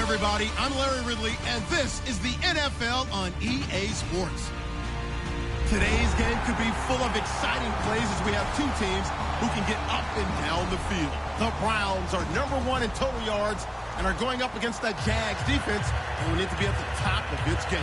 everybody. I'm Larry Ridley, and this is the NFL on EA Sports. Today's game could be full of exciting plays as we have two teams who can get up and down the field. The Browns are #1 in total yards and are going up against that Jags defense, and we need to be at the top of its game.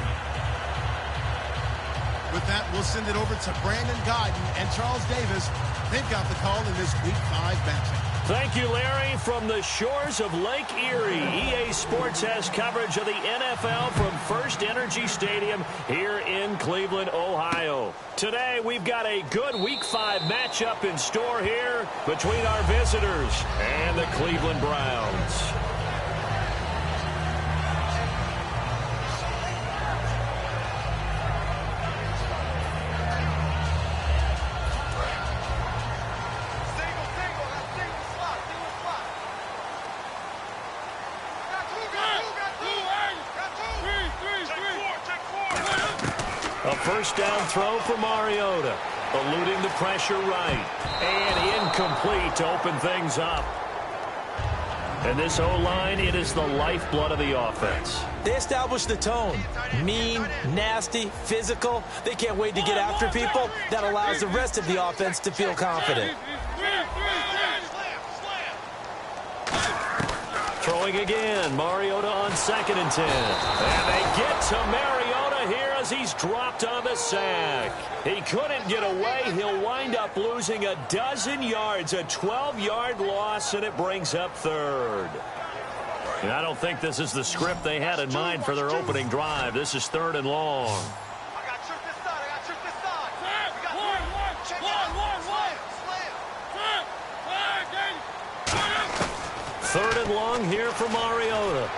With that, we'll send it over to Brandon Godden and Charles Davis. They've got the call in this Week 5 matchup. Thank you, Larry. From the shores of Lake Erie, EA Sports has coverage of the NFL from First Energy Stadium here in Cleveland, Ohio. Today, we've got a good Week 5 matchup in store here between our visitors and the Cleveland Browns. A first down throw for Mariota, eluding the pressure right, and incomplete to open things up. And this O-line, it is the lifeblood of the offense. They establish the tone. Mean, nasty, physical. They can't wait to get after people. That allows the rest of the offense to feel confident. Throwing again, Mariota on 2nd and 10. And they get to Mariota here as he's dropped on the sack. He couldn't get away. He'll wind up losing a dozen yards, a 12-yard loss, and it brings up 3rd. And I don't think this is the script they had in mind for their opening drive. This is 3rd and long. 3rd and long here for Mariota.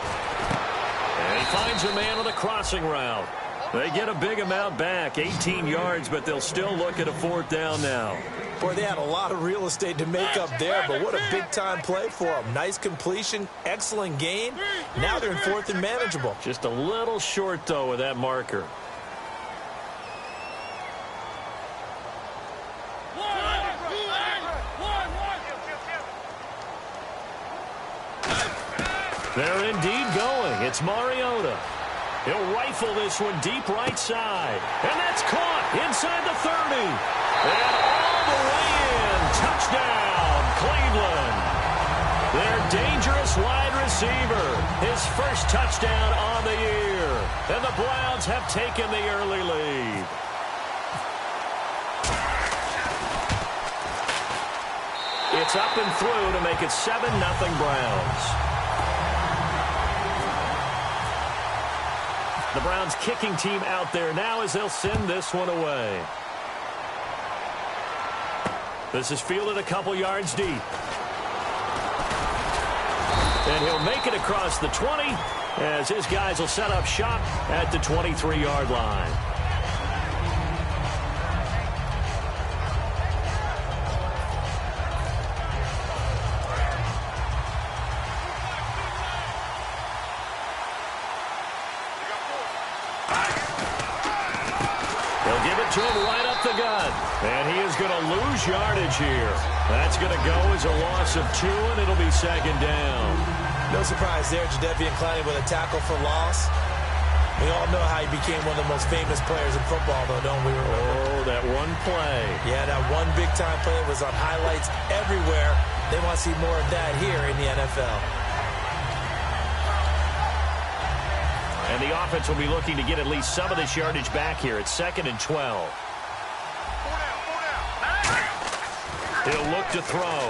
And he finds a man on the crossing route. They get a big amount back, 18 yards, but they'll still look at a 4th down now. Boy, they had a lot of real estate to make up there, but what a big-time play for them. Nice completion, excellent gain. Now they're in 4th and manageable. Just a little short, though, with that marker. They're indeed going. It's Mariota. He'll rifle this one deep right side. And that's caught inside the 30. And all the way in. Touchdown, Cleveland. Their dangerous wide receiver. His first touchdown on the year. And the Browns have taken the early lead. It's up and through to make it 7-0 Browns. The Browns kicking team out there now as they'll send this one away. This is fielded a couple yards deep. And he'll make it across the 20 as his guys will set up shop at the 23-yard line. To him right up the gut. And he is going to lose yardage here. That's going to go as a loss of 2, and it'll be 2nd down. No surprise there, Jadeveon Clowney with a tackle for loss. We all know how he became one of the most famous players in football, though, don't we? Oh, that one play. Yeah, that one big-time play was on highlights everywhere. They want to see more of that here in the NFL. And the offense will be looking to get at least some of this yardage back here. It's 2nd and 12. He'll look to throw.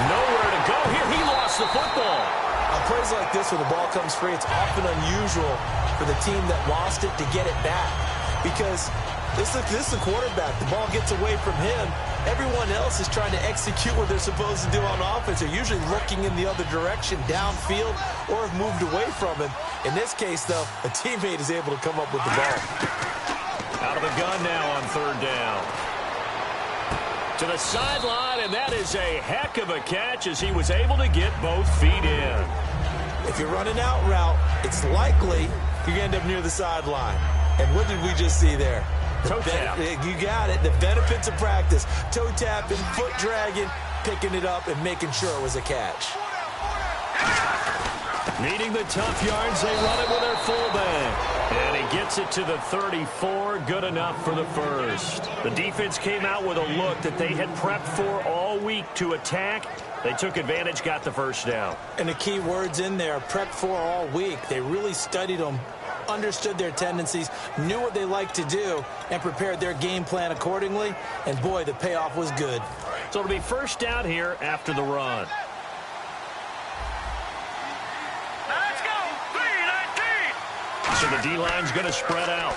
Nowhere to go here. He lost the football. On plays like this where the ball comes free, it's often unusual for the team that lost it to get it back. Because this is the quarterback. The ball gets away from him. Everyone else is trying to execute what they're supposed to do on offense. They're usually looking in the other direction, downfield, or have moved away from him. In this case, though, a teammate is able to come up with the ball. Out of the gun now on 3rd down. To the sideline, and that is a heck of a catch as he was able to get both feet in. If you're running out route, it's likely you're going to end up near the sideline. And what did we just see there? Toe tap. You got it. The benefits of practice. Toe tapping, foot dragging, picking it up, and making sure it was a catch. Needing the tough yards, they run it with their fullback. And he gets it to the 34. Good enough for the first. The defense came out with a look that they had prepped for all week to attack. They took advantage, got the first down. And the key words in there, prepped for all week. They really studied them, understood their tendencies, knew what they liked to do, and prepared their game plan accordingly. And, boy, the payoff was good. So it'll be first down here after the run. So the D-line's going to spread out.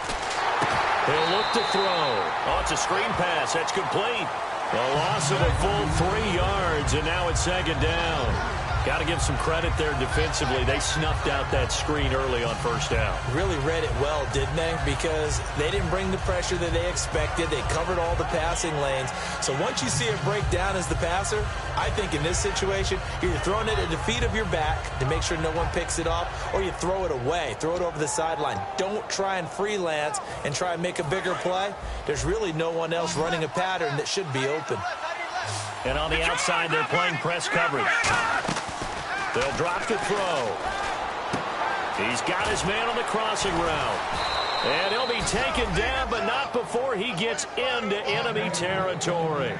He'll look to throw. Oh, it's a screen pass. That's complete. A loss of a full 3 yards, and now it's second down. Got to give some credit there defensively. They snuffed out that screen early on first down. Really read it well, didn't they? Because they didn't bring the pressure that they expected. They covered all the passing lanes. So once you see it break down as the passer, I think in this situation, you're throwing it at the feet of your back to make sure no one picks it off, or you throw it away, throw it over the sideline. Don't try and freelance and try and make a bigger play. There's really no one else running a pattern that should be open. And on the outside, they're playing press coverage. They'll drop the throw. He's got his man on the crossing route. And he'll be taken down, but not before he gets into enemy territory.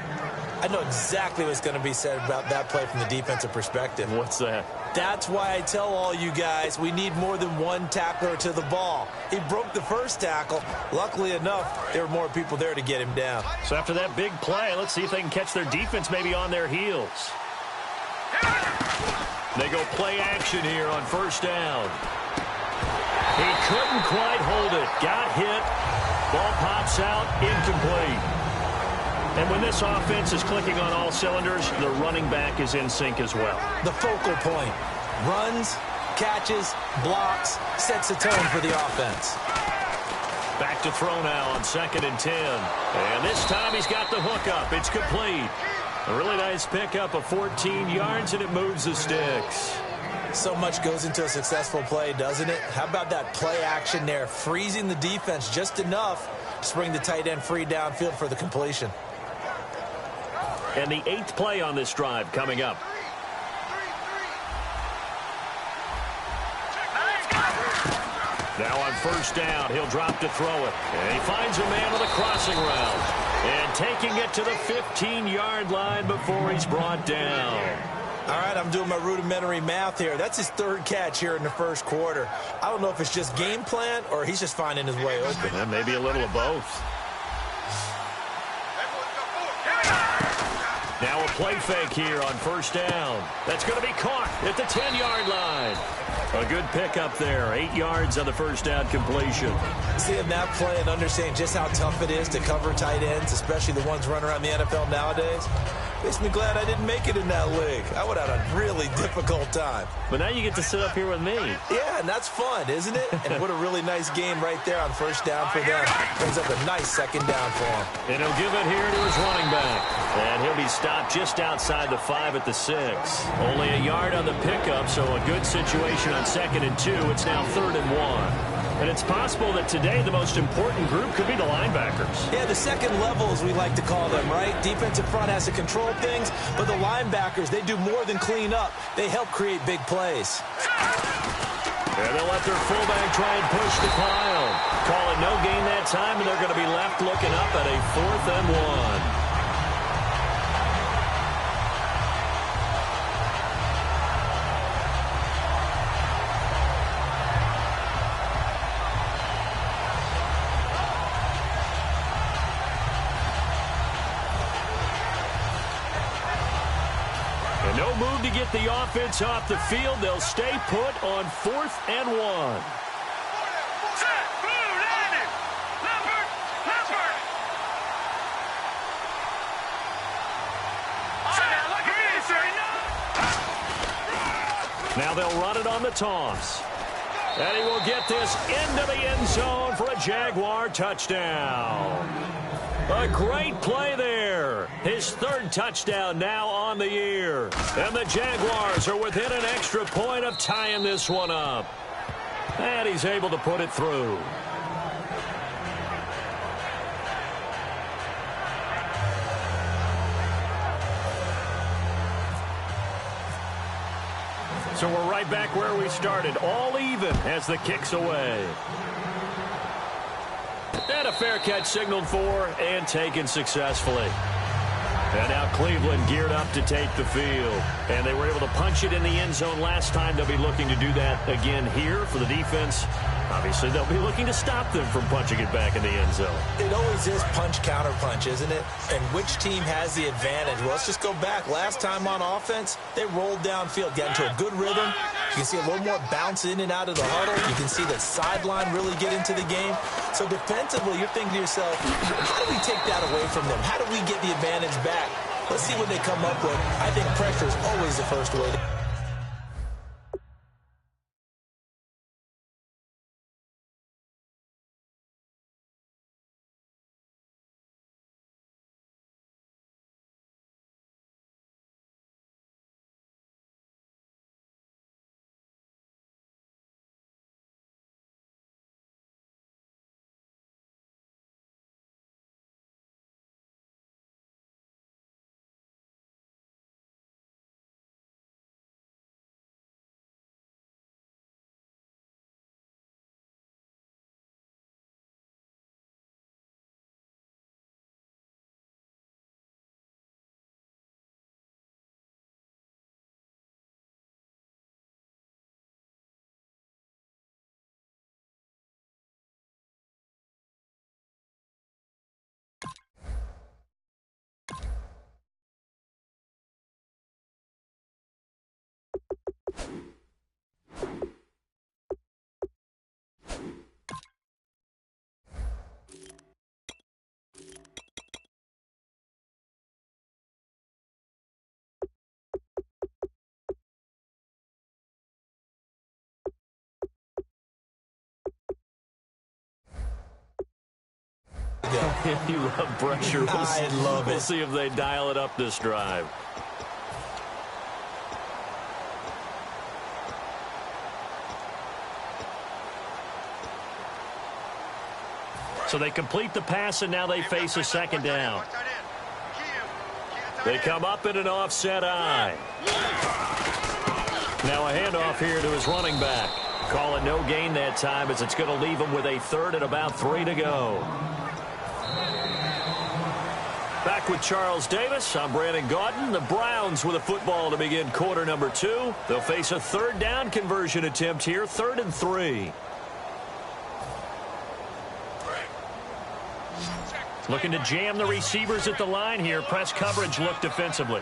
I know exactly what's going to be said about that play from the defensive perspective. What's that? That's why I tell all you guys we need more than one tackler to the ball. He broke the first tackle. Luckily enough, there were more people there to get him down. So after that big play, let's see if they can catch their defense maybe on their heels. They go play action here on first down. He couldn't quite hold it. Got hit. Ball pops out. Incomplete. And when this offense is clicking on all cylinders, the running back is in sync as well. The focal point. Runs, catches, blocks, sets the tone for the offense. Back to throw now on 2nd and 10. And this time he's got the hook up. It's complete. A really nice pickup of 14 yards, and it moves the sticks. So much goes into a successful play, doesn't it? How about that play action there, freezing the defense just enough to bring the tight end free downfield for the completion. And the 8th play on this drive coming up. Now on first down, he'll drop to throw it. And he finds a man on the crossing route. And taking it to the 15-yard line before he's brought down. All right, I'm doing my rudimentary math here. That's his 3rd catch here in the first quarter. I don't know if it's just game plan or he's just finding his way open. Yeah, maybe a little of both. Now a play fake here on first down. That's going to be caught at the 10-yard line. A good pickup there. 8 yards on the first down completion. Seeing that play and understanding just how tough it is to cover tight ends, especially the ones running around the NFL nowadays, makes me glad I didn't make it in that league. I would have had a really difficult time. But now you get to sit up here with me. Yeah, and that's fun, isn't it? And what a really nice game right there on first down for them. Brings up a nice second down for him. And he'll give it here to his running back. And he'll be stopped just outside the 5 at the 6. Only a yard on the pickup, so a good situation on 2nd and 2. It's now 3rd and 1. And it's possible that today the most important group could be the linebackers. Yeah, the second level, as we like to call them, right? Defensive front has to control things, but the linebackers, they do more than clean up. They help create big plays. And they'll let their fullback try and push the pile. Call it no gain that time, and they're going to be left looking up at a 4th and 1. No move to get the offense off the field. They'll stay put on 4th and 1. Now they'll run it on the toss. And he will get this into the end zone for a Jaguar touchdown. A great play there. His 3rd touchdown now on the year. And the Jaguars are within an extra point of tying this one up. And he's able to put it through. So we're right back where we started, all even as the kick's away. And a fair catch signaled for and taken successfully. And now Cleveland geared up to take the field. And they were able to punch it in the end zone last time. They'll be looking to do that again here for the defense. Obviously, they'll be looking to stop them from punching it back in the end zone. It always is punch-counter-punch, isn't it? And which team has the advantage? Well, let's just go back. Last time on offense, they rolled downfield, got into a good rhythm. You can see a little more bounce in and out of the huddle. You can see the sideline really get into the game. So defensively, you're thinking to yourself, how do we take that away from them? How do we get the advantage back? Let's see what they come up with. I think pressure is always the first way. You love pressure. I love it. We'll see if they dial it up this drive. So they complete the pass, and now they face a second down. They come up in an offset eye. Now a handoff here to his running back. Calling no gain that time as it's going to leave him with a third and about 3 to go. Back with Charles Davis, I'm Brandon Gaudin. The Browns with a football to begin quarter number 2. They'll face a third down conversion attempt here, 3rd and 3. Looking to jam the receivers at the line here. Press coverage look defensively.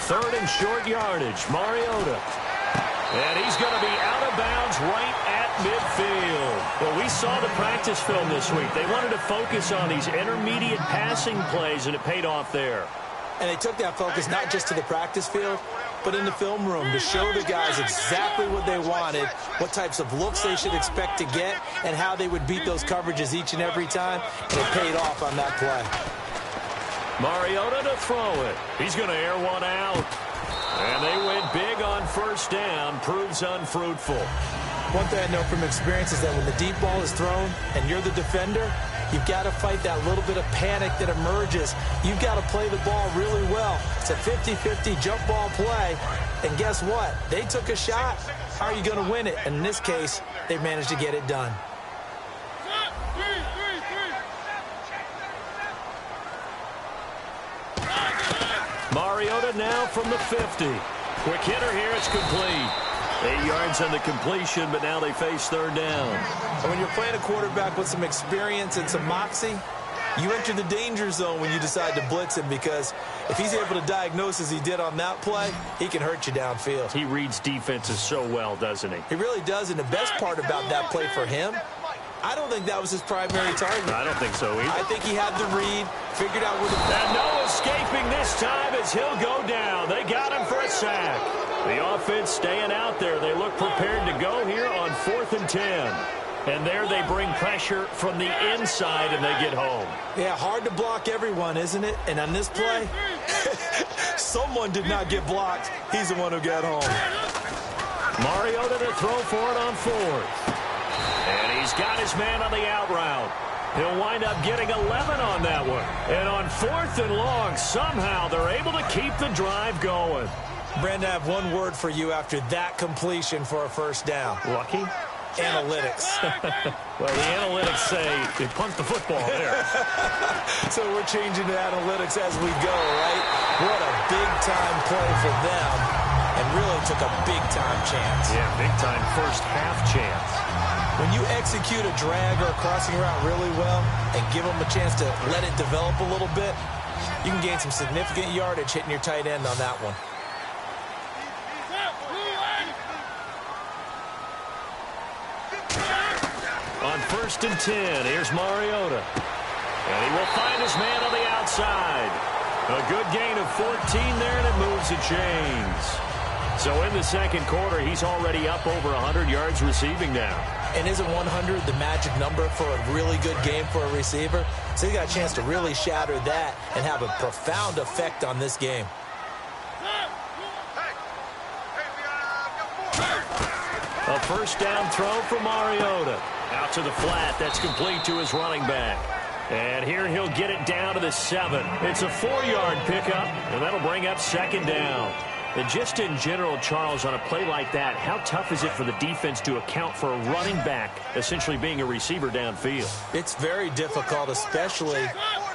Third and short yardage, Mariota. And he's going to be out of bounds right at midfield. Well, we saw the practice film this week. They wanted to focus on these intermediate passing plays, and it paid off there. And they took that focus not just to the practice field, but in the film room to show the guys exactly what they wanted, what types of looks they should expect to get, and how they would beat those coverages each and every time. And it paid off on that play. Mariota to throw it. He's going to air one out. And they went big on first down. Proves unfruitful. One thing I know from experience is that when the deep ball is thrown and you're the defender, you've got to fight that little bit of panic that emerges. You've got to play the ball really well. It's a 50-50 jump ball play. And guess what? They took a shot. How are you going to win it? And in this case, they managed to get it done. Mariota now from the 50. Quick hitter here. It's complete. 8 yards on the completion, but now they face third down. And when you're playing a quarterback with some experience and some moxie, you enter the danger zone when you decide to blitz him, because if he's able to diagnose as he did on that play, he can hurt you downfield. He reads defenses so well, doesn't he? He really does, and the best part about that play for him, I don't think that was his primary target. I don't think so either. I think he had the read, figured out where the... And no escaping this time as he'll go down. They got him for a sack. The offense staying out there. They look prepared to go here on 4th and 10. And there they bring pressure from the inside, and they get home. Yeah, hard to block everyone, isn't it? And on this play, someone did not get blocked. He's the one who got home. Mariota to throw for it on 4th. And he's got his man on the out route. He'll wind up getting 11 on that one. And on 4th and long, somehow they're able to keep the drive going. Brandon, I have one word for you after that completion for a first down. Lucky? Analytics. Well, the analytics say they punt the football there. So we're changing to analytics as we go, right? What a big-time play for them, and really took a big-time chance. Yeah, big-time first half chance. When you execute a drag or a crossing route really well and give them a chance to let it develop a little bit, you can gain some significant yardage hitting your tight end on that one. On 1st and 10, here's Mariota. And he will find his man on the outside. A good gain of 14 there, and it moves the chains. So in the second quarter, he's already up over 100 yards receiving now. And isn't 100 the magic number for a really good game for a receiver? So he got a chance to really shatter that and have a profound effect on this game. A first down throw for Mariota. Out to the flat. That's complete to his running back. And here he'll get it down to the 7. It's a 4-yard pickup, and that'll bring up 2nd down. And just in general, Charles, on a play like that, how tough is it for the defense to account for a running back essentially being a receiver downfield? It's very difficult, especially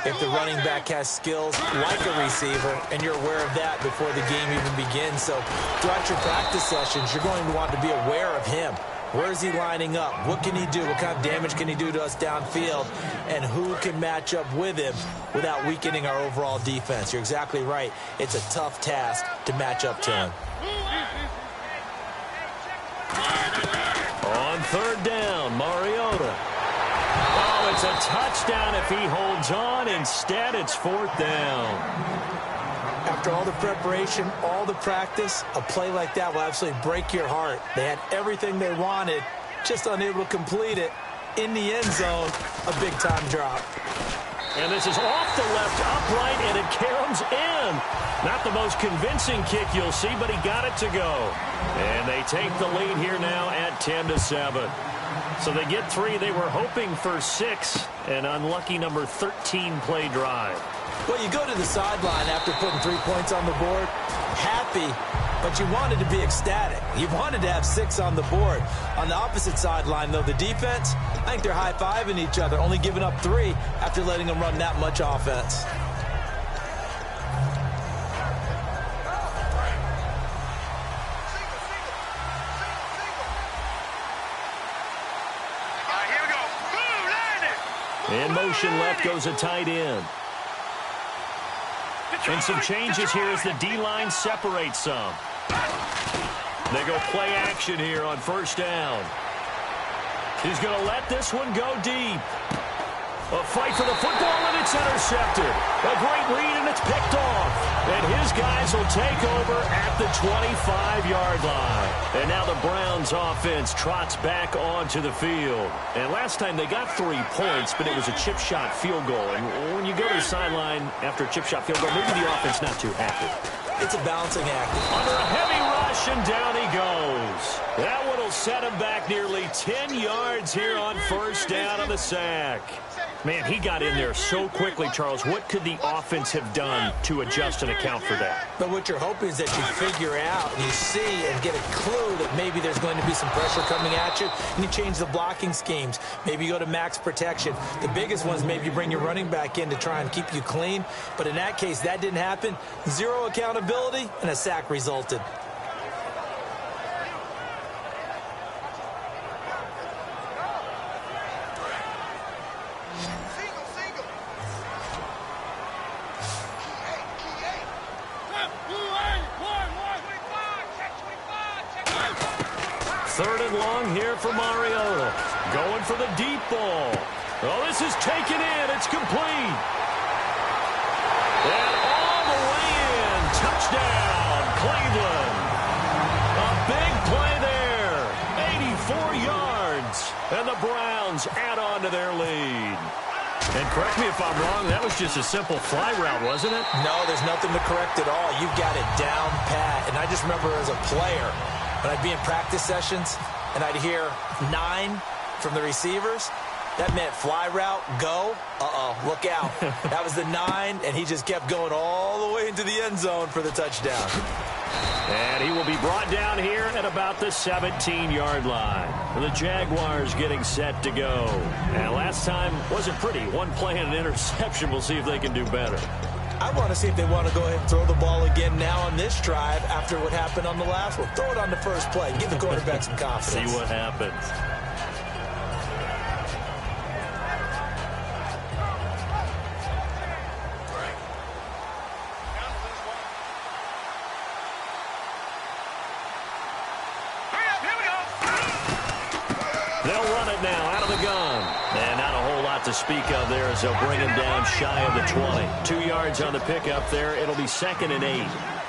if the running back has skills like a receiver, and you're aware of that before the game even begins. So throughout your practice sessions, you're going to want to be aware of him. Where is he lining up? What can he do? What kind of damage can he do to us downfield? And who can match up with him without weakening our overall defense? You're exactly right. It's a tough task to match up to him. On 3rd down, Mariota. Oh, it's a touchdown if he holds on. Instead, it's 4th down. After all the preparation, all the practice, a play like that will absolutely break your heart. They had everything they wanted, just unable to complete it. In the end zone, a big-time drop. And this is off the left upright, and it caroms in. Not the most convincing kick you'll see, but he got it to go. And they take the lead here now at 10-7. So they get 3. They were hoping for 6. An unlucky number 13 play drive. Well, you go to the sideline after putting 3 points on the board, happy, but you wanted to be ecstatic. You wanted to have 6 on the board. On the opposite sideline, though, the defense, I think they're high-fiving each other, only giving up 3 after letting them run that much offense. In motion left goes a tight end. And some changes here as the D-line separates some. They go play action here on 1st down. He's going to let this one go deep. A fight for the football, and it's intercepted. A great read, and it's picked off. And his guys will take over at the 25-yard line. And now the Browns offense trots back onto the field. And last time they got 3 points, but it was a chip shot field goal. And when you go to the sideline after a chip shot field goal, maybe the offense not too happy. It's a balancing act. Under a heavy rush, and down he goes. That one will set him back nearly 10 yards here on 1st down on the sack. Man, he got in there so quickly, Charles. What could the offense have done to adjust and account for that? But what you're hoping is that you figure out and you see and get a clue that maybe there's going to be some pressure coming at you, and you change the blocking schemes. Maybe you go to max protection. The biggest one is maybe you bring your running back in to try and keep you clean. But in that case, that didn't happen. 0 accountability, and a sack resulted. Third and long here for Mariota. Going for the deep ball. Oh, this is taken in. It's complete. And all the way in. Touchdown, Cleveland. A big play there. 84 yards. And the Browns add on to their lead. And correct me if I'm wrong, that was just a simple fly route, wasn't it? No, there's nothing to correct at all. You've got it down pat. And I just remember as a player, when I'd be in practice sessions and I'd hear 9 from the receivers, That meant fly route, go. Look out. That was the 9, and he just kept going all the way into the end zone for the touchdown. And he will be brought down here at about the 17-yard line. And the Jaguars getting set to go. And last time wasn't pretty. One play and an interception. We'll see if they can do better. I want to see if they want to go ahead and throw the ball again now on this drive after what happened on the last one. Throw it on the first play. Give the quarterback some confidence. See what happens. They'll run it now out of the gun. And not a whole lot to speak of there as they'll bring him down shy of the 20. 2 yards on the pickup there. It'll be 2nd and 8.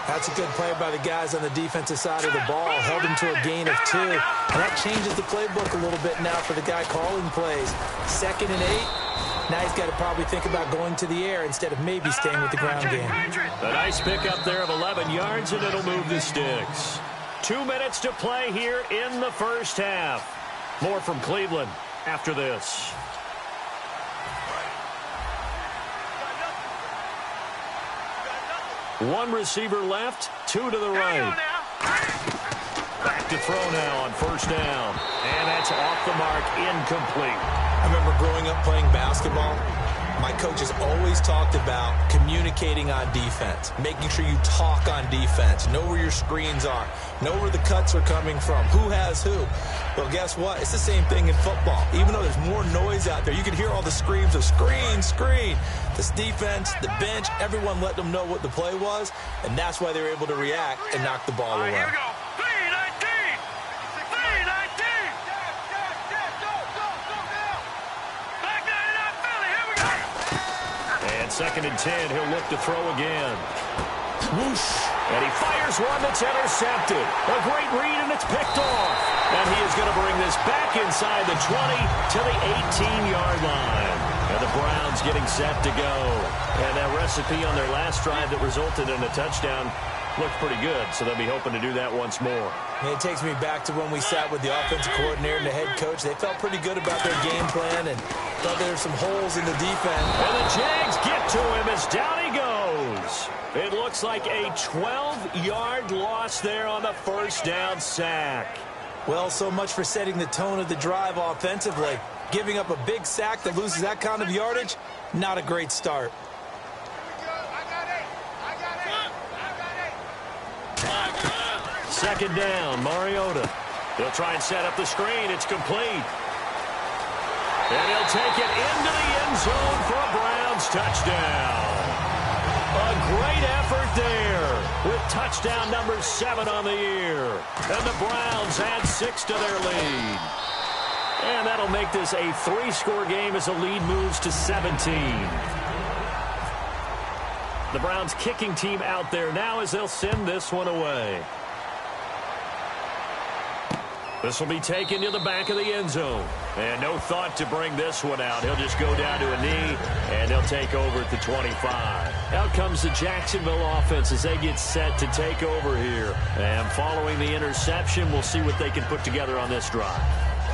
That's a good play by the guys on the defensive side of the ball. Held him to a gain of 2. And that changes the playbook a little bit now for the guy calling plays. 2nd and 8. Now he's got to probably think about going to the air instead of maybe staying with the ground game. A nice pickup there of 11 yards, and it'll move the sticks. 2 minutes to play here in the first half. More from Cleveland after this. One receiver left, 2 to the right. Back to throw now on first down. And that's off the mark, incomplete. I remember growing up playing basketball. My coaches always talked about communicating on defense, making sure you talk on defense, know where your screens are, know where the cuts are coming from, who has who. Well, guess what? It's the same thing in football. Even though there's more noise out there, you can hear all the screams of screen, screen. This defense, the bench, everyone let them know what the play was, and that's why they were able to react and knock the ball away. Here we go. 2nd and 10, he'll look to throw again. Whoosh. And he fires one that's intercepted. A great read, and it's picked off. And he is going to bring this back inside the 20 to the 18-yard line. And the Browns getting set to go. And that recipe on their last drive that resulted in a touchdown looked pretty good, so they'll be hoping to do that once more. And it takes me back to when we sat with the offensive coordinator and the head coach. They felt pretty good about their game plan and thought there were some holes in the defense. And the Jags get to him as down he goes. It looks like a 12-yard loss there on the first down sack. Well, so much for setting the tone of the drive offensively. Giving up a big sack that loses that kind of yardage, not a great start. Second down, Mariota. He'll try and set up the screen. It's complete. And he'll take it into the end zone for a Browns touchdown. A great effort there with touchdown number 7 on the year. And the Browns add 6 to their lead. And that'll make this a 3-score game as the lead moves to 17. The Browns kicking team out there now as they'll send this one away. This will be taken to the back of the end zone. And no thought to bring this one out. He'll just go down to a knee, and they'll take over at the 25. Out comes the Jacksonville offense as they get set to take over here. And following the interception, we'll see what they can put together on this drive.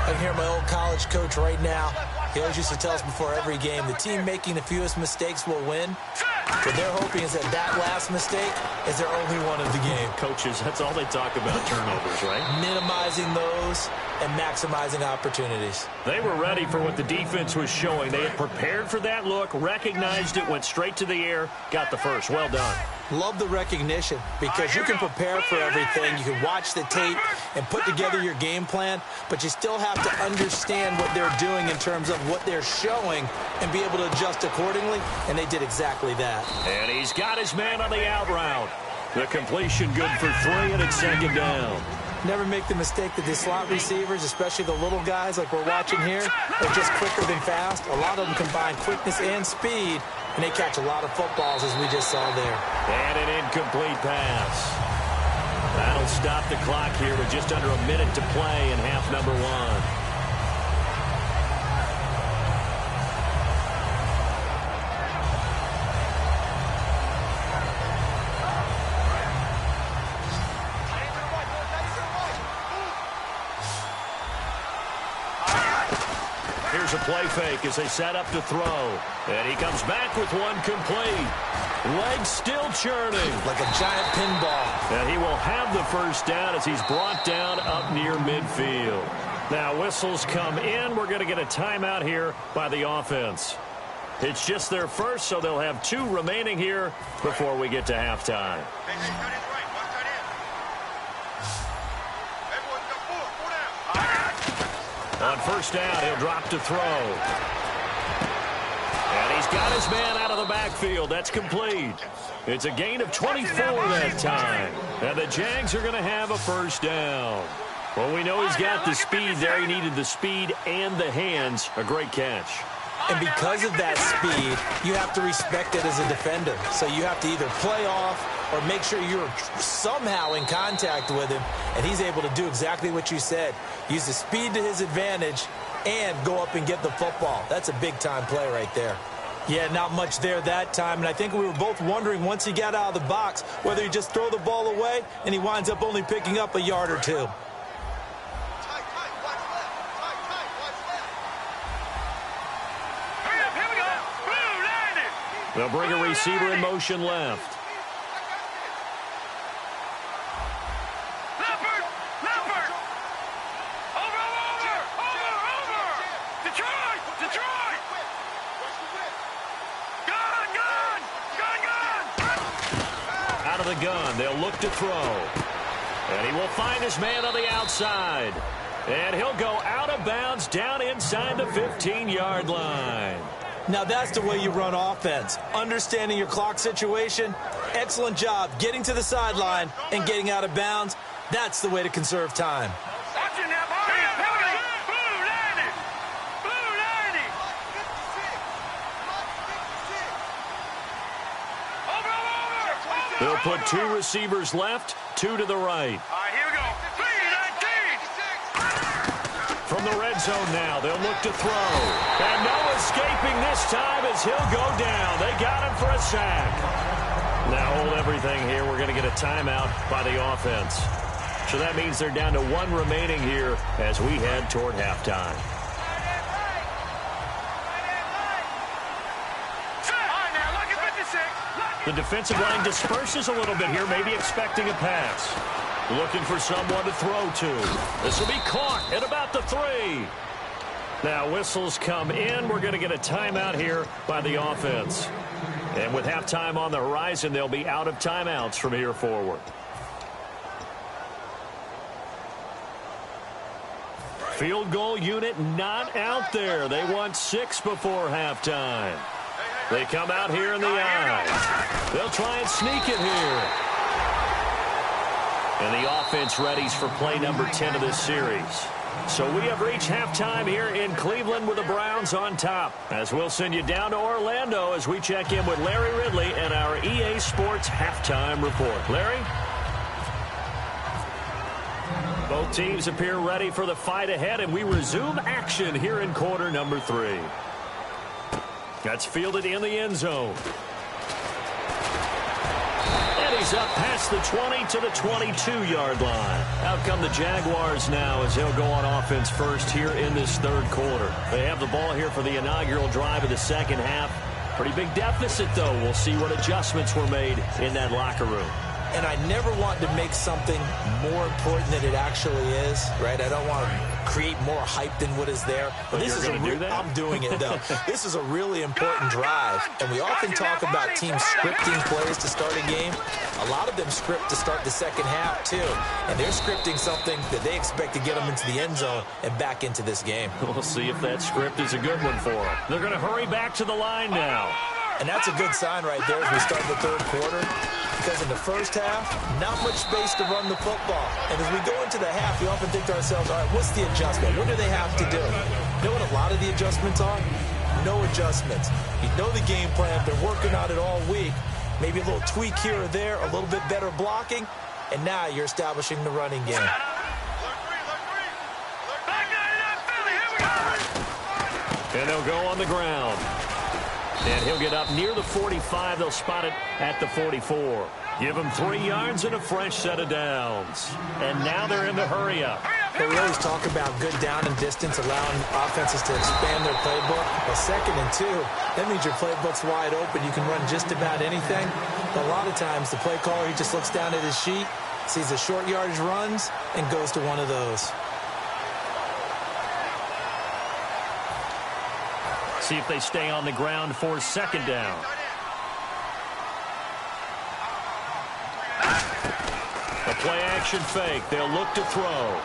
I can hear my old college coach right now. He always used to tell us before every game, the team making the fewest mistakes will win. What they're hoping is that last mistake is their only one of the game. Coaches, that's all they talk about, turnovers, right? Minimizing those and maximizing opportunities. They were ready for what the defense was showing. They had prepared for that look, recognized it, went straight to the air, got the first. Well done. Love the recognition because you can prepare for everything. You can watch the tape and put together your game plan, but you still have to understand what they're doing in terms of what they're showing and be able to adjust accordingly, and they did exactly that. And he's got his man on the out route. The completion good for 3, and it's second down. Never make the mistake that the slot receivers, especially the little guys like we're watching here, are just quicker than fast. A lot of them combine quickness and speed, and they catch a lot of footballs, as we just saw there. And an incomplete pass. That'll stop the clock here with just under a minute to play in half number 1. Here's a play fake as they set up to throw. And he comes back with one complete. Legs still churning. Like a giant pinball. And he will have the first down as he's brought down up near midfield. Now whistles come in. We're going to get a timeout here by the offense. It's just their first, so they'll have 2 remaining here before we get to halftime. On first down, he'll drop to throw. And he's got his man out of the backfield. That's complete. It's a gain of 24 that time. And the Jags are going to have a first down. Well, we know he's got the speed there. He needed the speed and the hands. A great catch. And because of that speed, you have to respect it as a defender. So you have to either play off or make sure you're somehow in contact with him. And he's able to do exactly what you said. Use the speed to his advantage and go up and get the football. That's a big-time play right there. Yeah, not much there that time. And I think we were both wondering once he got out of the box whether he just throw the ball away and he winds up only picking up a yard or 2. They'll bring a receiver in motion left. Leopard! Over! Detroit! Gun! Out of the gun, they'll look to throw. And he will find his man on the outside. And he'll go out of bounds down inside the 15-yard line. Now that's the way you run offense. Understanding your clock situation. Excellent job getting to the sideline and getting out of bounds. That's the way to conserve time. They'll put 2 receivers left, 2 to the right. All right, here we go. 3-19. From the red zone now, they'll look to throw. And no escaping this time as he'll go down. They got him for a sack. Now hold everything here. We're going to get a timeout by the offense. So that means they're down to 1 remaining here as we head toward halftime. The defensive line disperses a little bit here, maybe expecting a pass. Looking for someone to throw to. This will be caught at about the 3. Now whistles come in. We're going to get a timeout here by the offense. And with halftime on the horizon, they'll be out of timeouts from here forward. Field goal unit not out there. They want 6 before halftime. They come out here in the I. They'll try and sneak it here. And the offense readies for play number 10 of this series. So we have reached halftime here in Cleveland with the Browns on top. As we'll send you down to Orlando as we check in with Larry Ridley and our EA Sports Halftime Report. Larry? Both teams appear ready for the fight ahead, and we resume action here in quarter number 3. That's fielded in the end zone. And he's up past the 20 to the 22-yard line. Out come the Jaguars now as he'll go on offense first here in this 3rd quarter. They have the ball here for the inaugural drive of the 2nd half. Pretty big deficit, though. We'll see what adjustments were made in that locker room. And I never want to make something more important than it actually is, right? I don't want to create more hype than what is there. But this is I'm doing it, though. This is a really important drive. And we often talk about teams scripting plays to start a game. A lot of them script to start the 2nd half, too. And they're scripting something that they expect to get them into the end zone and back into this game. We'll see if that script is a good one for them. They're going to hurry back to the line now. And that's a good sign right there as we start the 3rd quarter. Because in the first half, not much space to run the football. And as we go into the half, we often think to ourselves, all right, what's the adjustment? What do they have to do? You know what a lot of the adjustments are? No adjustments. You know the game plan. They're working on it all week. Maybe a little tweak here or there, a little bit better blocking, and now you're establishing the running game. And they'll go on the ground. And he'll get up near the 45. They'll spot it at the 44. Give them 3 yards and a fresh set of downs. And now they're in the hurry-up. They always talk about good down and distance, allowing offenses to expand their playbook. Well, 2nd and 2, that means your playbook's wide open. You can run just about anything. But a lot of times, the play caller, he just looks down at his sheet, sees the short yardage runs, and goes to one of those. See if they stay on the ground for 2nd down. A play-action fake. They'll look to throw.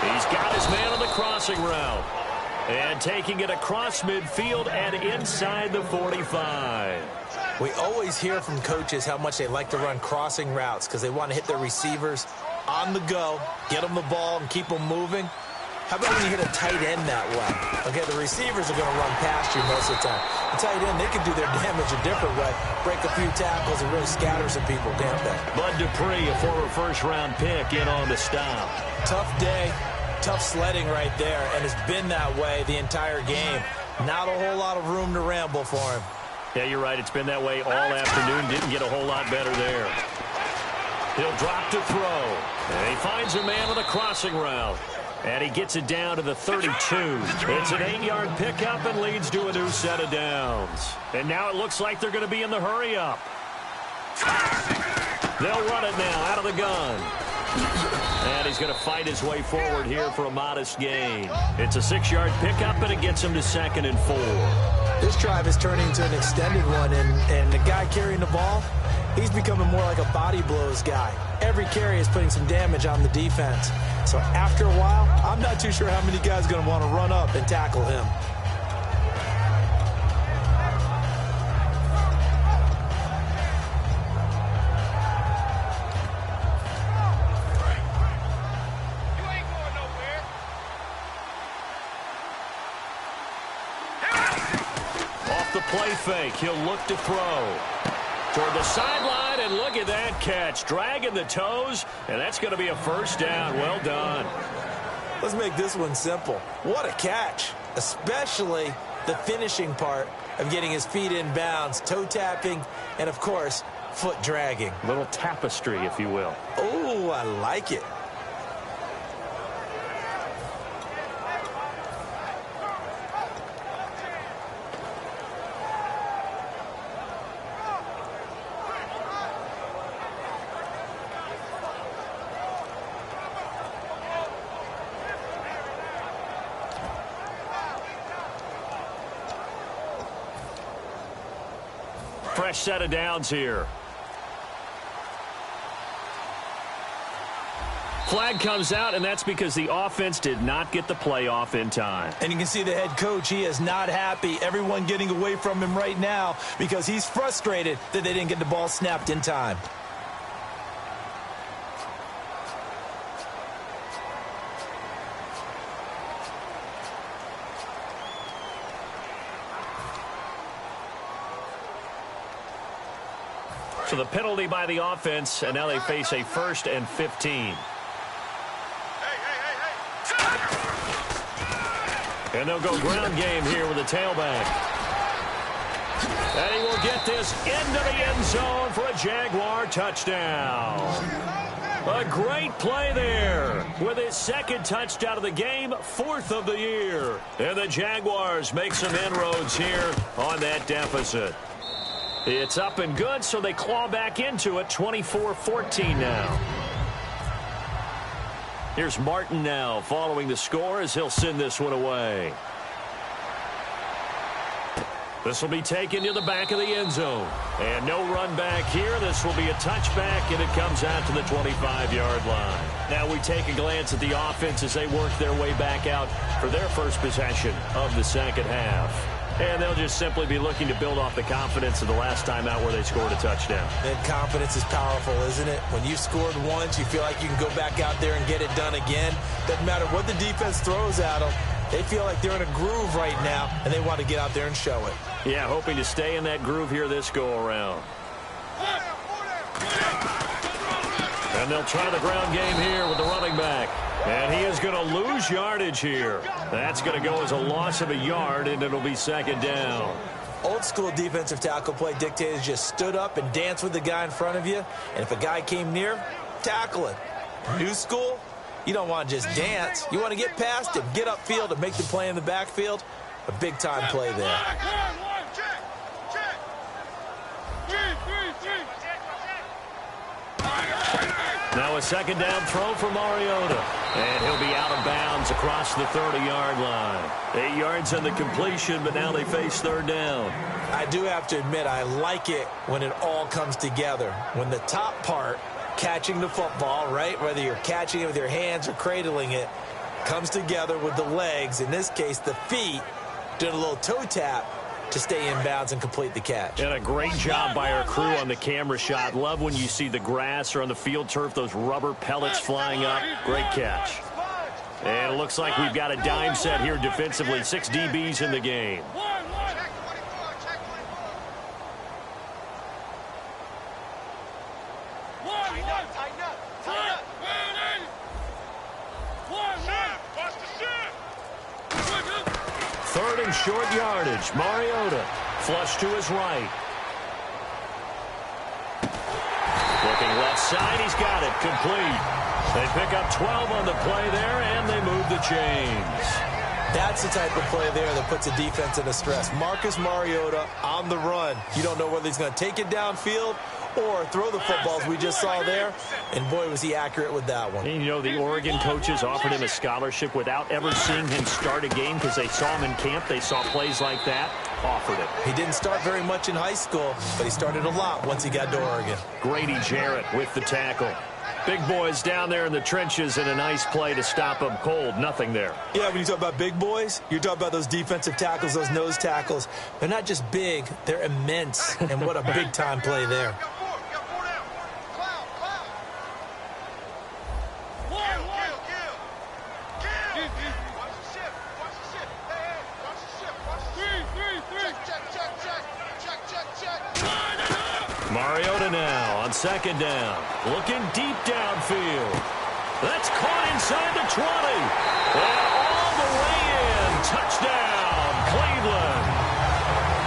He's got his man on the crossing route. And taking it across midfield and inside the 45. We always hear from coaches how much they like to run crossing routes because they want to hit their receivers on the go, get them the ball, and keep them moving. How about when you hit a tight end that way? Okay, the receivers are going to run past you most of the time. The tight end, they can do their damage a different way, break a few tackles and really scatter some people, can't they? Bud Dupree, a former first-round pick, in on the stop. Tough day, tough sledding right there, and it's been that way the entire game. Not a whole lot of room to ramble for him. Yeah, you're right. It's been that way all afternoon. Didn't get a whole lot better there. He'll drop to throw. And he finds a man on the crossing route. And he gets it down to the 32. It's an 8-yard pickup and leads to a new set of downs. And now it looks like they're going to be in the hurry-up. They'll run it now out of the gun. And he's going to fight his way forward here for a modest gain. It's a 6-yard pickup, and it gets him to 2nd and 4. This drive is turning into an extended one, and the guy carrying the ball, he's becoming more like a body blows guy. Every carry is putting some damage on the defense. So after a while, I'm not too sure how many guys are going to want to run up and tackle him. Off the play fake, he'll look to throw. Toward the sideline, and look at that catch. Dragging the toes, and that's going to be a first down. Well done. Let's make this one simple. What a catch, especially the finishing part of getting his feet in bounds, toe tapping, and, of course, foot dragging. Little tapestry, if you will. Oh, I like it. Fresh set of downs here. Flag comes out, and that's because the offense did not get the play off in time. And you can see the head coach, he is not happy. Everyone getting away from him right now because he's frustrated that they didn't get the ball snapped in time. So the penalty by the offense, and now they face a 1st and 15. And they'll go ground game here with a tailback. And he will get this into the end zone for a Jaguar touchdown. A great play there with his 2nd touchdown of the game, 4th of the year. And the Jaguars make some inroads here on that deficit. It's up and good, so they claw back into it, 24-14 now. Here's Martin now following the score as he'll send this one away. This will be taken to the back of the end zone. And no run back here. This will be a touchback, and it comes out to the 25-yard line. Now we take a glance at the offense as they work their way back out for their first possession of the 2nd half. And they'll just simply be looking to build off the confidence of the last time out where they scored a touchdown. And confidence is powerful, isn't it? When you scored once, you feel like you can go back out there and get it done again. Doesn't matter what the defense throws at them. They feel like they're in a groove right now, and they want to get out there and show it. Yeah, hoping to stay in that groove here this go-around. And they'll try the ground game here with the running back. And he is going to lose yardage here. That's going to go as a loss of a yard, and it'll be 2nd down. Old school defensive tackle play dictated just stood up and danced with the guy in front of you. And if a guy came near, tackle it. New school, you don't want to just dance. You want to get past him, get upfield, and make the play in the backfield. A big-time play there. Now a second down throw for Mariota. And he'll be out of bounds across the 30-yard line. 8 yards on the completion, but now they face third down. I do have to admit, I like it when it all comes together. When the top part, catching the football, right, whether you're catching it with your hands or cradling it, comes together with the legs, in this case the feet, doing a little toe tap to stay in bounds and complete the catch. And a great job by our crew on the camera shot. Love when you see the grass or on the field turf, those rubber pellets flying up. Great catch. And it looks like we've got a dime set here defensively. 6 DBs in the game. Third and short yardage. Mariota flush to his right. Looking left side. He's got it. Complete. They pick up 12 on the play there, and they move the chains. That's the type of play there that puts a defense into stress. Marcus Mariota on the run. You don't know whether he's going to take it downfield or throw the footballs we just saw there. And, boy, was he accurate with that one. And, you know, the Oregon coaches offered him a scholarship without ever seeing him start a game because they saw him in camp. They saw plays like that, offered it. He didn't start very much in high school, but he started a lot once he got to Oregon. Grady Jarrett with the tackle. Big boys down there in the trenches, and a nice play to stop them cold. Nothing there. Yeah, when you talk about big boys, you're talking about those defensive tackles, those nose tackles. They're not just big, they're immense. And what a big-time play there. Mariota now on second down. Looking deep downfield. That's caught inside the 20. And all the way in. Touchdown, Cleveland.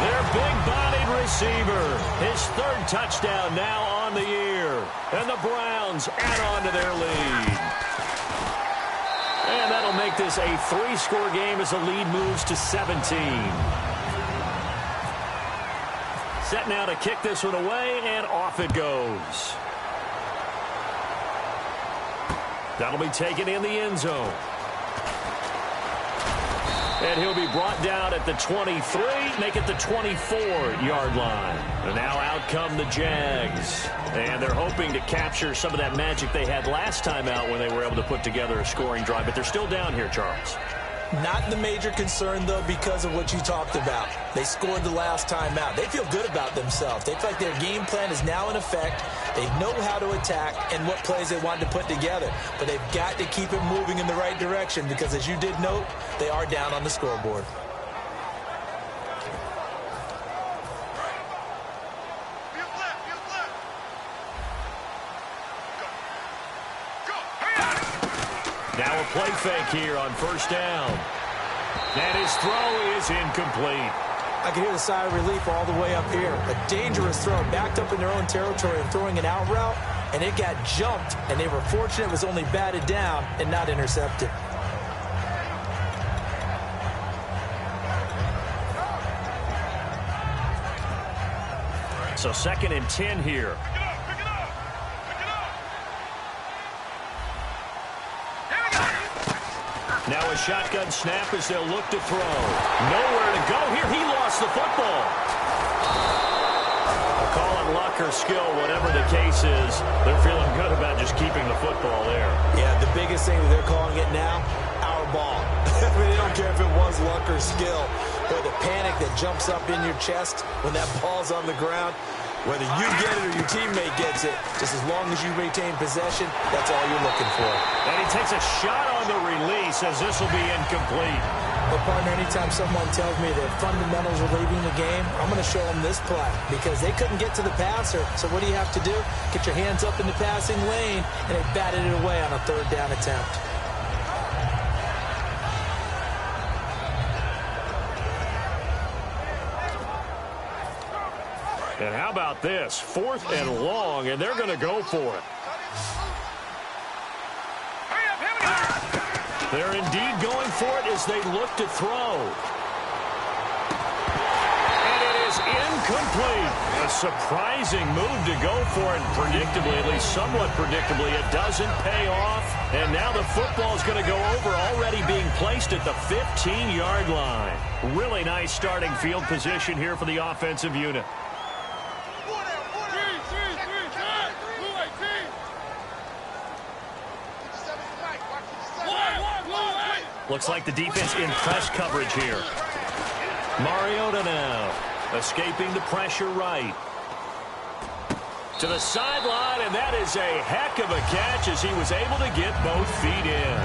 Their big-bodied receiver. His third touchdown now on the year. And the Browns add on to their lead. And that'll make this a 3-score game as the lead moves to 17. Set now to kick this one away, and off it goes. That'll be taken in the end zone. And he'll be brought down at the 23, make it the 24-yard line. And now out come the Jags. And they're hoping to capture some of that magic they had last time out when they were able to put together a scoring drive. But they're still down here, Charles. Not the major concern, though, because of what you talked about. They scored the last time out. They feel good about themselves. They feel like their game plan is now in effect. They know how to attack and what plays they want to put together. But they've got to keep it moving in the right direction because, as you did note, they are down on the scoreboard. Now a play fake here on first down. And his throw is incomplete. I can hear the sigh of relief all the way up here. A dangerous throw, backed up in their own territory and throwing an out route, and it got jumped, and they were fortunate it was only batted down and not intercepted. So 2nd and 10 here. Now a shotgun snap as they'll look to throw. Nowhere to go here. He lost the football. I'll call it luck or skill, whatever the case is. They're feeling good about just keeping the football there. Yeah, the biggest thing that they're calling it now, our ball. I mean, they don't care if it was luck or skill. But the panic that jumps up in your chest when that ball's on the ground, whether you get it or your teammate gets it, just as long as you retain possession, that's all you're looking for. And he takes a shot on the release as this will be incomplete. But, partner, anytime someone tells me that fundamentals are leaving the game, I'm going to show them this play because they couldn't get to the passer. So what do you have to do? Get your hands up in the passing lane, and they batted it away on a third down attempt. And how about this? 4th and long, and they're going to go for it. They're indeed going for it as they look to throw. And it is incomplete. A surprising move to go for it. Predictably, at least somewhat predictably, it doesn't pay off. And now the football is going to go over, already being placed at the 15-yard line. Really nice starting field position here for the offensive unit. Looks like the defense in press coverage here. Mariota now escaping the pressure right. To the sideline, and that is a heck of a catch as he was able to get both feet in.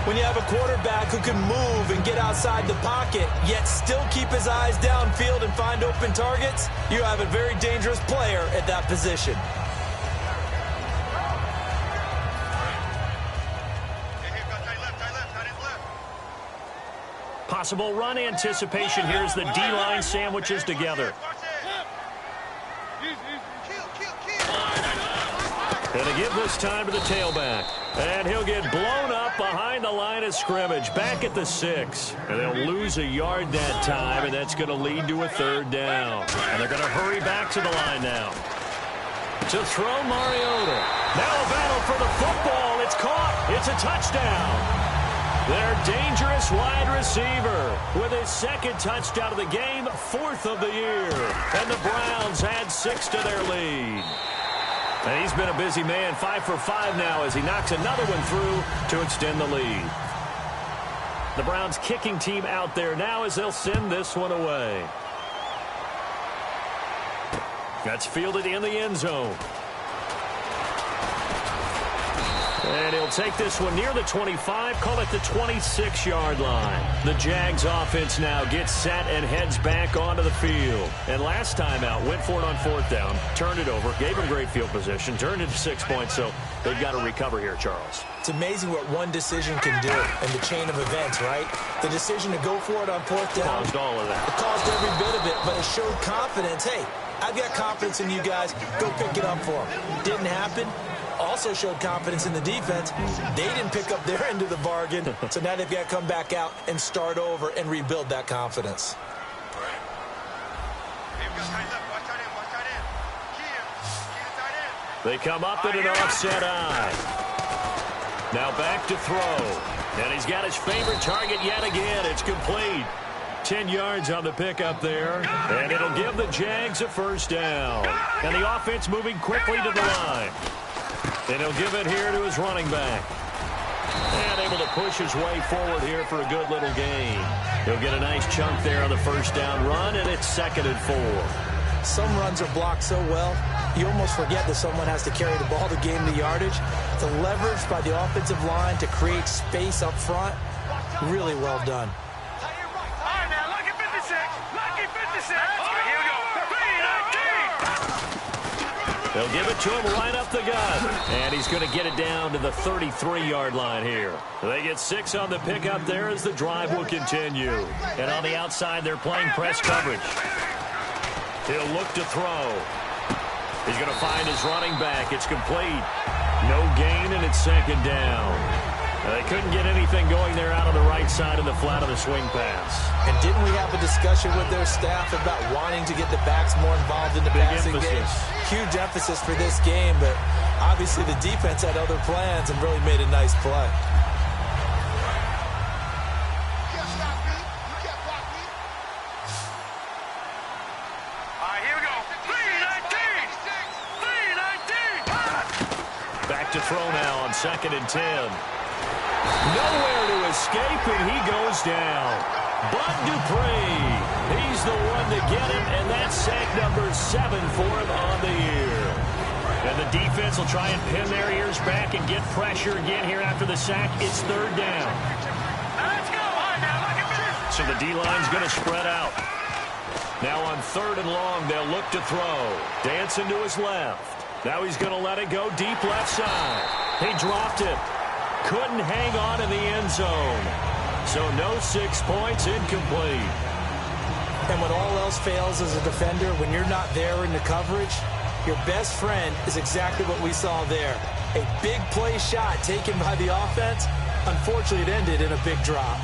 When you have a quarterback who can move and get outside the pocket, yet still keep his eyes downfield and find open targets, you have a very dangerous player at that position. Possible run anticipation here as the D-line sandwiches together. And to give this time to the tailback. And he'll get blown up behind the line of scrimmage, back at the 6. And they'll lose a yard that time, and that's going to lead to a 3rd down. And they're going to hurry back to the line now. To throw Mariota. Now a battle for the football. It's caught. It's a touchdown. Their dangerous wide receiver with his 2nd touchdown of the game, 4th of the year. And the Browns add 6 to their lead. And he's been a busy man, 5 for 5 now as he knocks another one through to extend the lead. The Browns kicking team out there now as they'll send this one away. That's fielded in the end zone. And he'll take this one near the 25, call it the 26-yard line. The Jags offense now gets set and heads back onto the field. And last time out, went for it on 4th down, turned it over, gave him great field position, turned it to 6 points, so they've got to recover here, Charles. It's amazing what one decision can do in the chain of events, right? The decision to go for it on 4th down. Caused all of that. It caused every bit of it, but it showed confidence. Hey, I've got confidence in you guys. Go pick it up for them. Didn't happen. Also showed confidence in the defense. They didn't pick up their end of the bargain, so now they've got to come back out and start over and rebuild that confidence. They come up in an offset eye. Now back to throw. And he's got his favorite target yet again. It's complete. 10 yards on the pickup there. And it'll give the Jags a 1st down. And the offense moving quickly to the line. And he'll give it here to his running back. And able to push his way forward here for a good little gain. He'll get a nice chunk there on the 1st down run, and it's 2nd and 4. Some runs are blocked so well, you almost forget that someone has to carry the ball to gain the yardage. The leverage by the offensive line to create space up front, really well done. All right, now, lucky 56. Lucky 56. All right, here we go. 3-19. They'll give it to him right up the gut. And he's going to get it down to the 33-yard line here. They get 6 on the pickup there as the drive will continue. And on the outside, they're playing press coverage. He'll look to throw. He's going to find his running back. It's complete. No gain, and it's 2nd down. They couldn't get anything going there out on the right side of the flat of the swing pass. And didn't we have a discussion with their staff about wanting to get the backs more involved in the passing game? Huge emphasis for this game, but obviously the defense had other plans and really made a nice play. All right, here we go. 3-19. 3-19. Back to throw now on 2nd and 10. Nowhere to escape, and he goes down. Bud Dupree, he's the one to get him, and that's sack number 7 for him on the year. And the defense will try and pin their ears back and get pressure again here after the sack. It's 3rd down. Let's go. All right, now, look at this. So the D-line's going to spread out. Now on 3rd and long, they'll look to throw. Dancing to his left. Now he's going to let it go deep left side. He dropped it. Couldn't hang on in the end zone. So no 6 points, incomplete. And when all else fails as a defender, when you're not there in the coverage, your best friend is exactly what we saw there. A big play shot taken by the offense. Unfortunately, it ended in a big drop.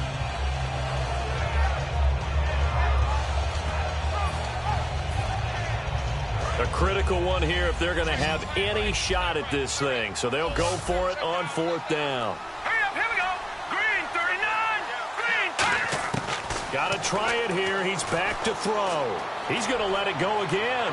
A critical one here if they're going to have any shot at this thing. So they'll go for it on 4th down. Hurry up, here we go. Green 39. Green 30. Got to try it here. He's back to throw. He's going to let it go again.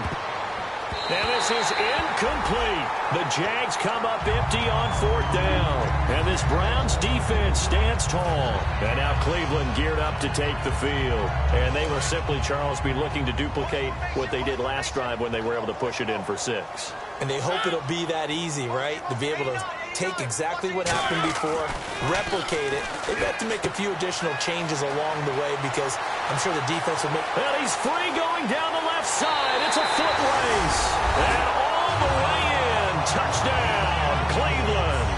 And this is incomplete. The Jags come up empty on 4th down. And this Browns defense stands tall. And now Cleveland geared up to take the field. And they will simply, Charles, be looking to duplicate what they did last drive when they were able to push it in for 6. And they hope it'll be that easy, right? To be able to take exactly what happened before, replicate it. They've got to make a few additional changes along the way because I'm sure the defense will make... And he's free going down the left side. It's a foot race. And all the way in. Touchdown, Cleveland.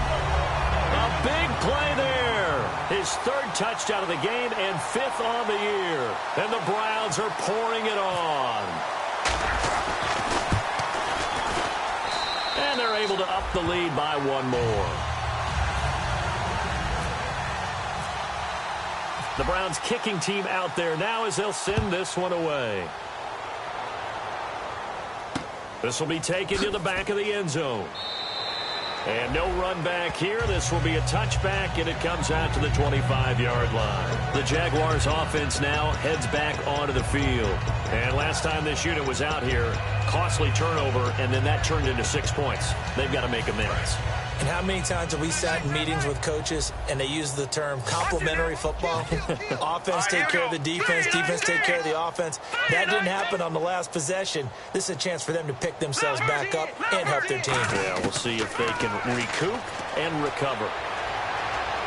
A big play there. His 3rd touchdown of the game and 5th on the year. And the Browns are pouring it on. And they're able to up the lead by 1 more. The Browns kicking team out there now as they'll send this one away. This will be taken to the back of the end zone. And no run back here. This will be a touchback, and it comes out to the 25-yard line. The Jaguars offense now heads back onto the field. And last time this unit was out here, costly turnover, and then that turned into 6 points. They've got to make amends. And how many times have we sat in meetings with coaches and they use the term complementary football? Offense take care of the defense, defense take care of the offense. That didn't happen on the last possession. This is a chance for them to pick themselves back up and help their team. Yeah, we'll see if they can recoup and recover.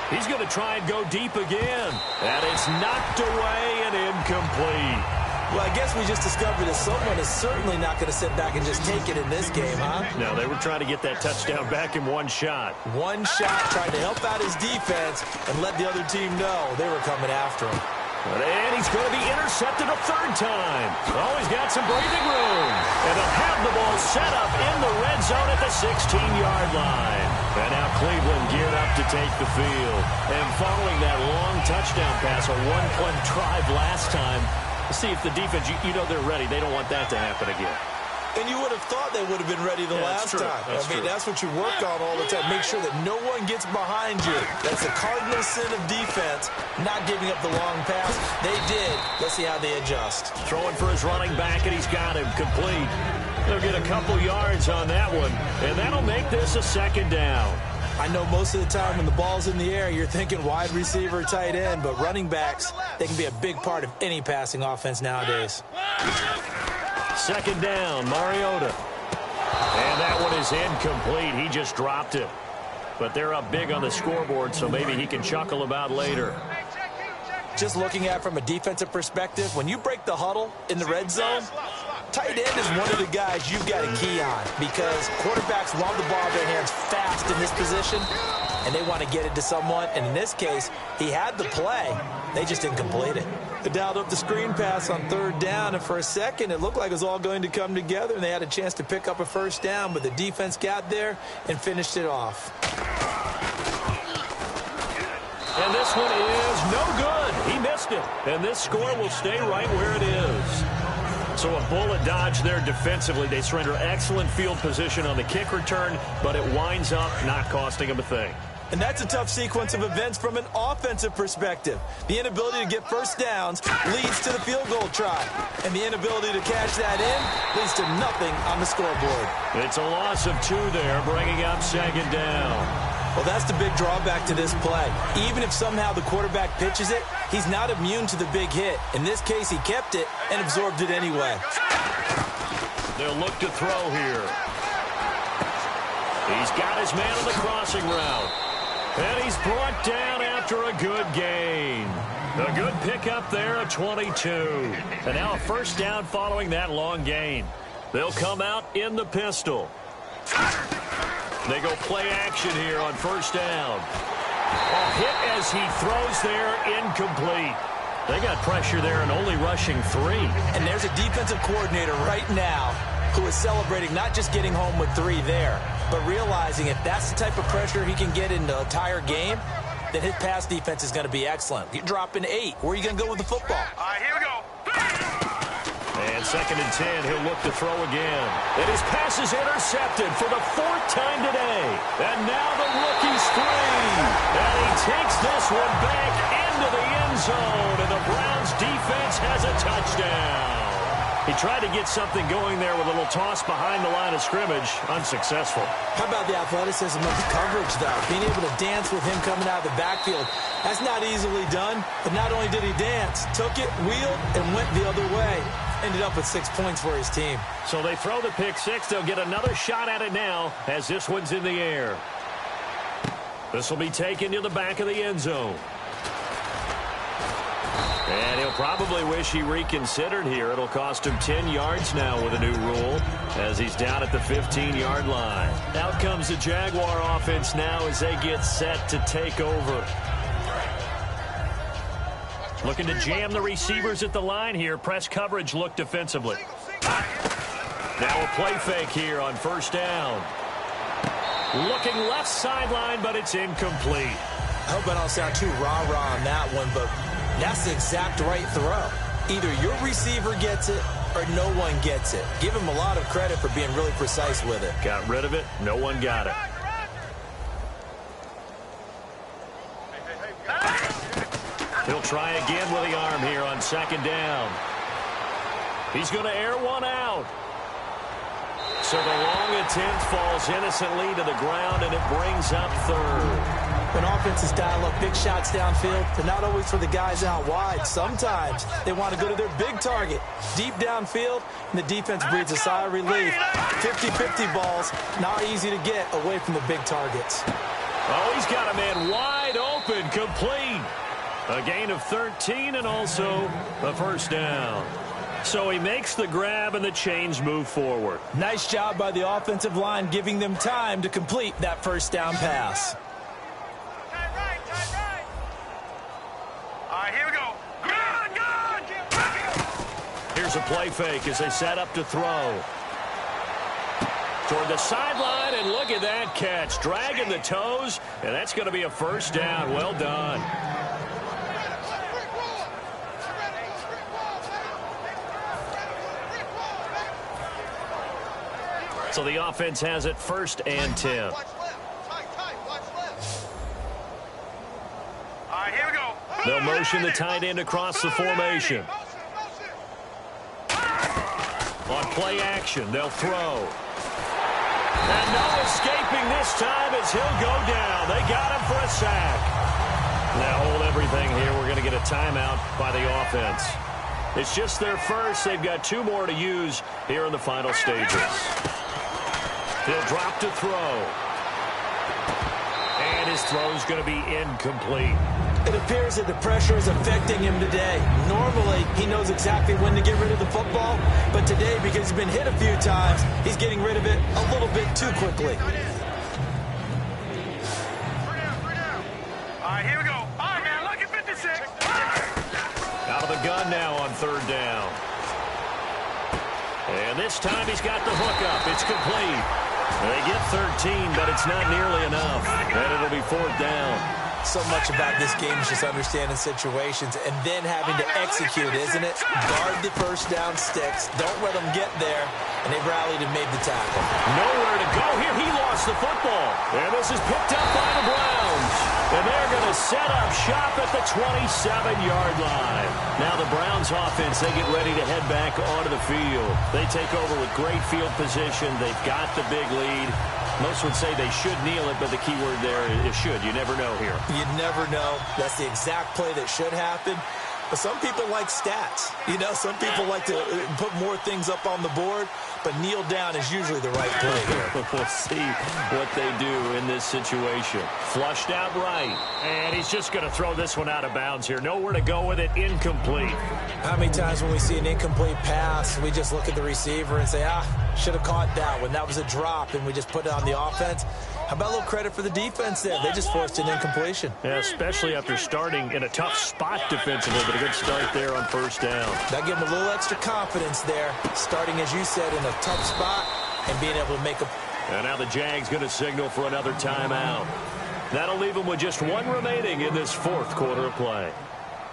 He's going to try and go deep again. And it's knocked away and incomplete. Well, I guess we just discovered that someone is certainly not going to sit back and just take it in this game, huh? No, they were trying to get that touchdown back in one shot. One shot, trying to help out his defense and let the other team know they were coming after him. And he's going to be intercepted a 3rd time. Oh, he's got some breathing room. And they'll have the ball set up in the red zone at the 16-yard line. And now Cleveland geared up to take the field. And following that long touchdown pass, a 1-play drive last time, see if the defense, you know they're ready. They don't want that to happen again. And you would have thought they would have been ready the last time. That's what you work on all the time. Make sure that no one gets behind you. That's the cardinal sin of defense, not giving up the long pass. They did. Let's see how they adjust. Throwing for his running back, and he's got him complete. They'll get a couple yards on that one, and that'll make this a 2nd down. I know most of the time when the ball's in the air, you're thinking wide receiver, tight end, but running backs, they can be a big part of any passing offense nowadays. 2nd down, Mariota. And that one is incomplete. He just dropped it. But they're up big on the scoreboard, so maybe he can chuckle about later. Just looking at it from a defensive perspective, when you break the huddle in the red zone, tight end is one of the guys you've got to key on because quarterbacks want the ball in their hands fast in this position, and they want to get it to someone. And in this case, he had the play. They just didn't complete it. They dialed up the screen pass on 3rd down, and for a second, it looked like it was all going to come together, and they had a chance to pick up a 1st down, but the defense got there and finished it off. And this one is no good. He missed it. And this score will stay right where it is. So a bullet dodge there defensively. They surrender excellent field position on the kick return, but it winds up not costing them a thing. And that's a tough sequence of events from an offensive perspective. The inability to get 1st downs leads to the field goal try. And the inability to cash that in leads to nothing on the scoreboard. It's a loss of 2 there, bringing up 2nd down. Well, that's the big drawback to this play. Even if somehow the quarterback pitches it, he's not immune to the big hit. In this case, he kept it and absorbed it anyway. They'll look to throw here. He's got his man on the crossing route. And he's brought down after a good gain. A good pickup there of 22. And now a 1st down following that long gain. They'll come out in the pistol. They go play action here on 1st down. A hit as he throws there, incomplete. They got pressure there and only rushing 3. And there's a defensive coordinator right now who is celebrating not just getting home with 3 there, but realizing if that's the type of pressure he can get in the entire game, then his pass defense is going to be excellent. You're dropping 8. Where are you going to go with the football? All right, here we go. And 2nd and 10, he'll look to throw again. And his pass is intercepted for the 4th time today. And now the rookie's free. And he takes this one back into the end zone. And the Browns defense has a touchdown. He tried to get something going there with a little toss behind the line of scrimmage. Unsuccessful. How about the athleticism of the coverage, though? Being able to dance with him coming out of the backfield. That's not easily done. But not only did he dance, took it, wheeled, and went the other way. Ended up with 6 points for his team. So they throw the pick 6. They'll get another shot at it now as this one's in the air. This will be taken to the back of the end zone. And he'll probably wish he reconsidered here. It'll cost him 10 yards now with a new rule as he's down at the 15-yard line. Out comes the Jaguar offense now as they get set to take over. Looking to jam the receivers at the line here. Press coverage look defensively. Now a play fake here on 1st down. Looking left sideline, but it's incomplete. I hope I don't sound too rah-rah on that one, but that's the exact right throw. Either your receiver gets it or no one gets it. Give him a lot of credit for being really precise with it. Got rid of it. No one got it. He'll try again with the arm here on 2nd down. He's going to air one out. So the long attempt falls innocently to the ground, and it brings up 3rd. When offenses dial up big shots downfield, they're not always for the guys out wide. Sometimes they want to go to their big target, deep downfield, and the defense breathes a sigh of relief. 50-50 balls, not easy to get away from the big targets. Oh, he's got a man wide open, complete. A gain of 13 and also a 1st down. So he makes the grab and the chains move forward. Nice job by the offensive line giving them time to complete that 1st down pass. All right, here we go. Here's a play fake as they set up to throw. Toward the sideline, and look at that catch. Dragging the toes, and that's going to be a 1st down. Well done. So the offense has it 1st and 10. All right, here we go. They'll motion the tight end across the formation. On play action, they'll throw. And no escaping this time as he'll go down. They got him for a sack. Now hold everything here. We're going to get a timeout by the offense. It's just their first. They've got 2 more to use here in the final stages. He'll drop to throw. And his throw's going to be incomplete. It appears that the pressure is affecting him today. Normally, he knows exactly when to get rid of the football, but today, because he's been hit a few times, he's getting rid of it a little bit too quickly. All right, here we go. All right, man, look at 56. Out of the gun now on 3rd down. And this time he's got the hook up. It's complete. They get 13, but it's not nearly enough. And it'll be 4th down. So much about this game is just understanding situations and then having to execute, isn't it? Guard the 1st down sticks. Don't let them get there. And they rallied and made the tackle. Nowhere to go here. He lost the football. And this is picked up by the Browns. And they're going to set up shop at the 27-yard line. Now the Browns offense, they get ready to head back onto the field. They take over with great field position. They've got the big lead. Most would say they should kneel it, but the key word there is should. You never know here. You never know. That's the exact play that should happen. But some people like stats. You know, some people like to put more things up on the board, but kneel down is usually the right play here. We'll see what they do in this situation. Flushed out right. And he's just going to throw this one out of bounds here. Nowhere to go with it. Incomplete. How many times when we see an incomplete pass, we just look at the receiver and say, should have caught that one. That was a drop, and we just put it on the offense. How about a little credit for the defense there? They just forced an incompletion. Yeah, especially after starting in a tough spot defensively, but a good start there on first down. That gave them a little extra confidence there, starting, as you said, in a tough spot and being able to make a... And now the Jags going to signal for another timeout. That'll leave them with just one remaining in this fourth quarter of play.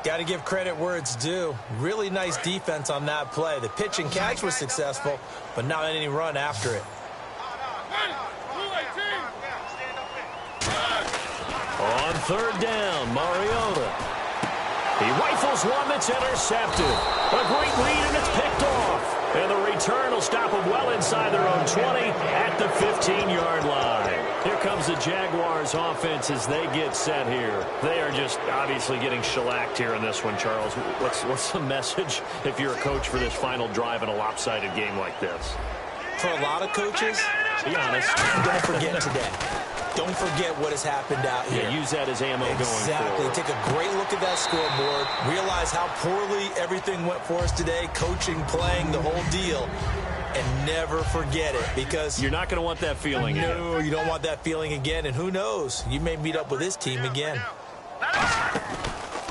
Got to give credit where it's due. Really nice defense on that play. The pitch and catch was successful, but not any run after it. On third down, Mariota. He rifles one that's intercepted. A great read, and it's picked off. And the return will stop them well inside their own 20 at the 15-yard line. Here comes the Jaguars offense as they get set here. They are just obviously getting shellacked here in this one, Charles. What's the message if you're a coach for this final drive in a lopsided game like this? For a lot of coaches, be honest, don't forget today. Don't forget what has happened out here. Yeah, use that as ammo going forward. Exactly. Take a great look at that scoreboard. Realize how poorly everything went for us today, coaching, playing, the whole deal. And never forget it, because... You're not going to want that feeling again. No, you don't want that feeling again. And who knows? You may meet up with this team again.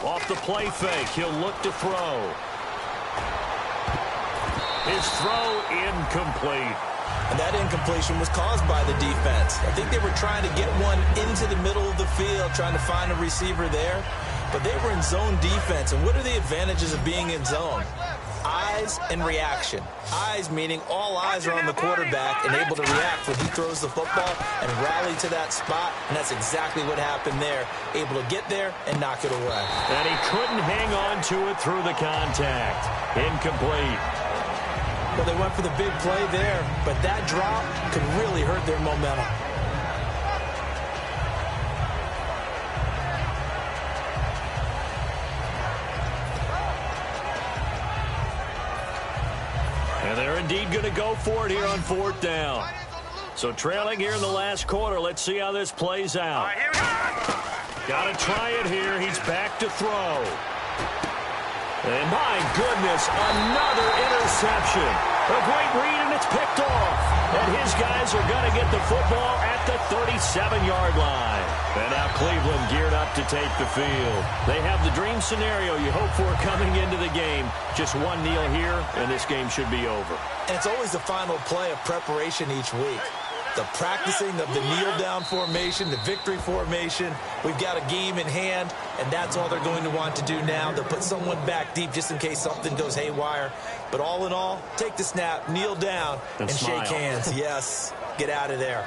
Off the play fake, he'll look to throw. His throw incomplete. And that incompletion was caused by the defense. I think they were trying to get one into the middle of the field, trying to find a receiver there. But they were in zone defense. And what are the advantages of being in zone? Eyes and reaction. Eyes meaning all eyes are on the quarterback and able to react when he throws the football and rally to that spot. And that's exactly what happened there. Able to get there and knock it away. And he couldn't hang on to it through the contact. Incomplete. Well, they went for the big play there, but that drop could really hurt their momentum. And they're indeed going to go for it here on fourth down. So trailing here in the last quarter. Let's see how this plays out. Got to try it here. He's back to throw. And my goodness, another interception. A great read, and it's picked off. And his guys are going to get the football at the 37-yard line. And now Cleveland geared up to take the field. They have the dream scenario you hope for coming into the game. Just one kneel here, and this game should be over. And it's always the final play of preparation each week. The practicing of the kneel-down formation, the victory formation. We've got a game in hand, and that's all they're going to want to do now. They'll put someone back deep just in case something goes haywire. But all in all, take the snap, kneel down, and shake hands. Yes, get out of there.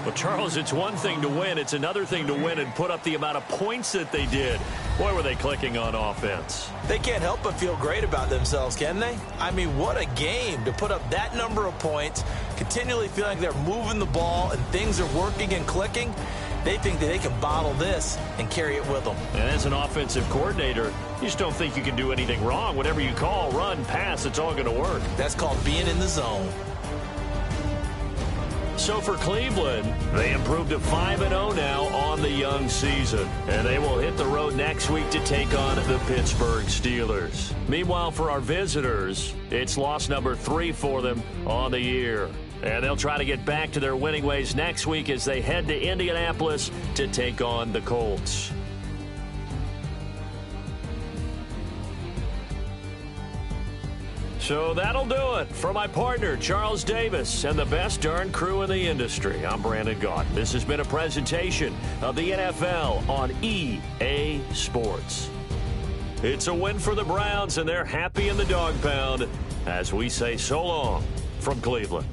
Well, Charles, it's one thing to win. It's another thing to win and put up the amount of points that they did. Boy, were they clicking on offense. They can't help but feel great about themselves, can they? I mean, what a game to put up that number of points, continually feeling like they're moving the ball and things are working and clicking. They think that they can bottle this and carry it with them. And as an offensive coordinator, you just don't think you can do anything wrong. Whatever you call, run, pass, it's all going to work. That's called being in the zone. So for Cleveland, they improved to 5-0 now on the young season. And they will hit the road next week to take on the Pittsburgh Steelers. Meanwhile, for our visitors, it's loss number 3 for them on the year. And they'll try to get back to their winning ways next week as they head to Indianapolis to take on the Colts. So that'll do it. For my partner, Charles Davis, and the best darn crew in the industry, I'm Brandon Gaunt. This has been a presentation of the NFL on EA Sports. It's a win for the Browns, and they're happy in the dog pound as we say so long from Cleveland.